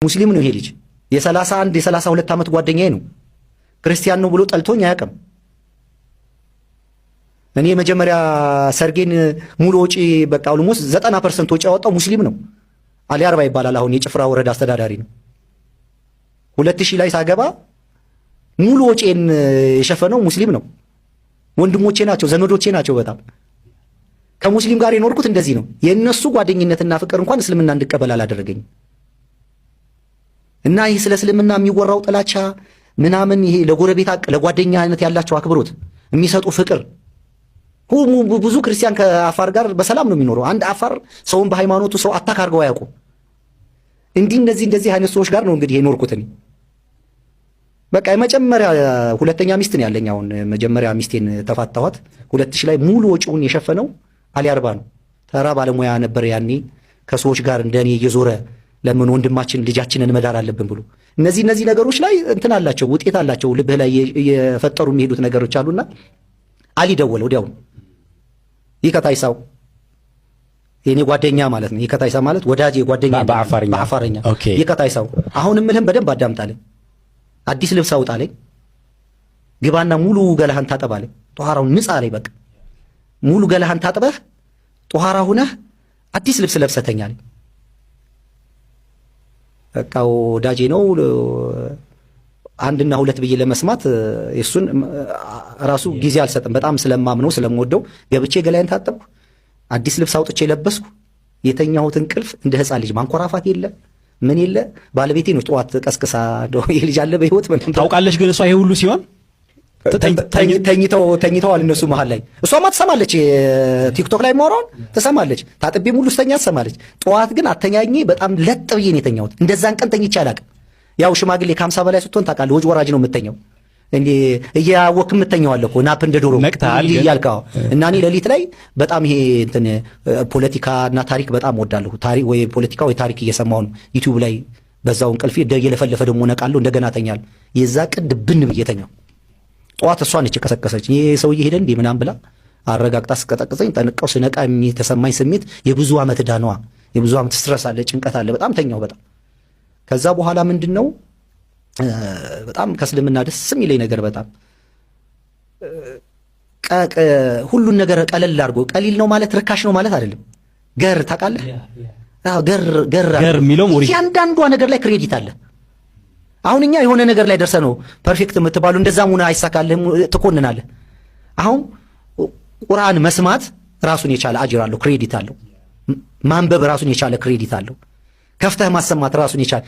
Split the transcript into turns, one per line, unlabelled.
ሙስሊም ነው ይሄ ልጅ። የ31 የ32 ዓመት ጓደኛዬ ነው። ክርስቲያን ነው ብሎ ጠልቶኝ አያውቅም። እኔ መጀመሪያ ሰርጌን ሙሉ ወጪ በቃ ኦልሞስት 90% ወጪ ያወጣው ሙስሊም ነው። አሊ አርባ ይባላል። አሁን የጭፍራ ወረዳ አስተዳዳሪ ነው። 2000 ላይ ሳገባ ሙሉ ወጪን የሸፈነው ሙስሊም ነው። ወንድሞቼ ናቸው፣ ዘመዶቼ ናቸው። በጣም ከሙስሊም ጋር የኖርኩት እንደዚህ ነው። የእነሱ ጓደኝነትና ፍቅር እንኳን እስልምና እንድቀበል አላደረገኝ እና ይህ ስለ እስልምና የሚወራው ጥላቻ ምናምን ይሄ ለጎረቤት ለጓደኛ አይነት ያላቸው አክብሮት የሚሰጡ ፍቅር ብዙ ክርስቲያን ከአፋር ጋር በሰላም ነው የሚኖረው። አንድ አፋር ሰውን በሃይማኖቱ ሰው አታክ አድርገው አያውቁ። እንደዚህ አይነት ሰዎች ጋር ነው እንግዲህ የኖርኩት እኔ። በቃ የመጀመሪያ ሁለተኛ ሚስት ነው ያለኝ። አሁን መጀመሪያ ሚስቴን ተፋታኋት 2000 ላይ ሙሉ ወጪውን የሸፈነው አሊ አርባ ነው። ተራ ባለሙያ ነበር ያኔ። ከሰዎች ጋር እንደኔ እየዞረ ለምን ወንድማችን ልጃችንን መዳር አለብን ብሎ እነዚህ ነገሮች ላይ እንትን አላቸው፣ ውጤት አላቸው። ልብህ ላይ የፈጠሩ የሚሄዱት ነገሮች አሉና አሊ ደወለ ወዲያው። ይከታይሳው የኔ ጓደኛ ማለት ነው። ይከታይሳ ማለት ወዳጄ ጓደኛ በአፋርኛ ይከታይሳው። አሁንም ምልህም በደንብ አዳምጣለኝ። አዲስ ልብስ አውጣለኝ፣ ግባና ሙሉ ገላህን ታጠባለኝ፣ ጧሃራውን ንጻ አለኝ። በቃ ሙሉ ገላህን ታጥበህ ጧሃራ ሁነህ አዲስ ልብስ ለብሰተኛለኝ። በቃ ወዳጄ ነው። አንድና ሁለት ብዬ ለመስማት እሱን ራሱ ጊዜ አልሰጥም። በጣም ስለማምነው ስለምወደው ገብቼ ገላዬን ታጠብኩ፣ አዲስ ልብስ አውጥቼ ለበስኩ። የተኛሁት እንቅልፍ እንደ ሕፃን ልጅ ማንኮራፋት የለ ምን የለ። ባለቤቴ ነው ጠዋት ቀስቅሳ ይሄ ልጅ አለ በህይወት ምን
ታውቃለች። ግን እሷ ይሄ ሁሉ ሲሆን
ተኝተዋል እነሱ መሃል ላይ። እሷማ ትሰማለች፣ ቲክቶክ ላይ ማውራውን ትሰማለች፣ ታጥቤ ሙሉ ስተኛ ትሰማለች። ጠዋት ግን አተኛኜ በጣም ለጥ ብዬ ነው የተኛሁት። እንደዛን ቀን ተኝቼ አላውቅም። ያው ሽማግሌ ከ50 በላይ ስትሆን ታውቃለህ፣ ወጅ ወራጅ ነው የምተኛው። እንዴ እያወቅህ የምተኛው አለ እኮ ናፕ እንደ ዶሮ እያልከው። እና እኔ ሌሊት ላይ በጣም ይሄ እንትን ፖለቲካና ታሪክ በጣም ወዳለሁ። ታሪክ ወይ ፖለቲካ ወይ ታሪክ እየሰማሁ ነው ዩቲዩብ ላይ። በዛው እንቅልፌ እየለፈለፈ ደግሞ ነቃለሁ፣ እንደገና ተኛለሁ። የዛ ቅድ ብን ብዬ ተኛው። ጠዋት እሷ ነች የቀሰቀሰች። ይሄ ሰውዬ ሄደ እንዴ ምናምን ብላ አረጋግጣ ስቀጠቅሰኝ ጠንቀው ስነቃ የተሰማኝ ስሜት የብዙ ዓመት ዳነዋ፣ የብዙ ዓመት ስትረስ አለ፣ ጭንቀት አለ። በጣም ተኛው በጣም። ከዛ በኋላ ምንድነው በጣም ከእስልምና ደስ የሚለኝ ነገር በጣም ሁሉን ነገር ቀለል አድርጎ። ቀሊል ነው ማለት ርካሽ ነው ማለት አይደለም። ገር ታውቃለህ? አዎ ገር
የሚለው
እያንዳንዷ ነገር ላይ ክሬዲት አለ። አሁን እኛ የሆነ ነገር ላይ ደርሰ ነው ፐርፌክት የምትባሉ እንደዛም ሆነ አይሳካልህም ትኮንናለህ። አሁን ቁርአን መስማት ራሱን የቻለ አጅር አለው፣ ክሬዲት አለው። ማንበብ ራሱን የቻለ ክሬዲት አለው። ከፍተህ ማሰማት ራሱን የቻለ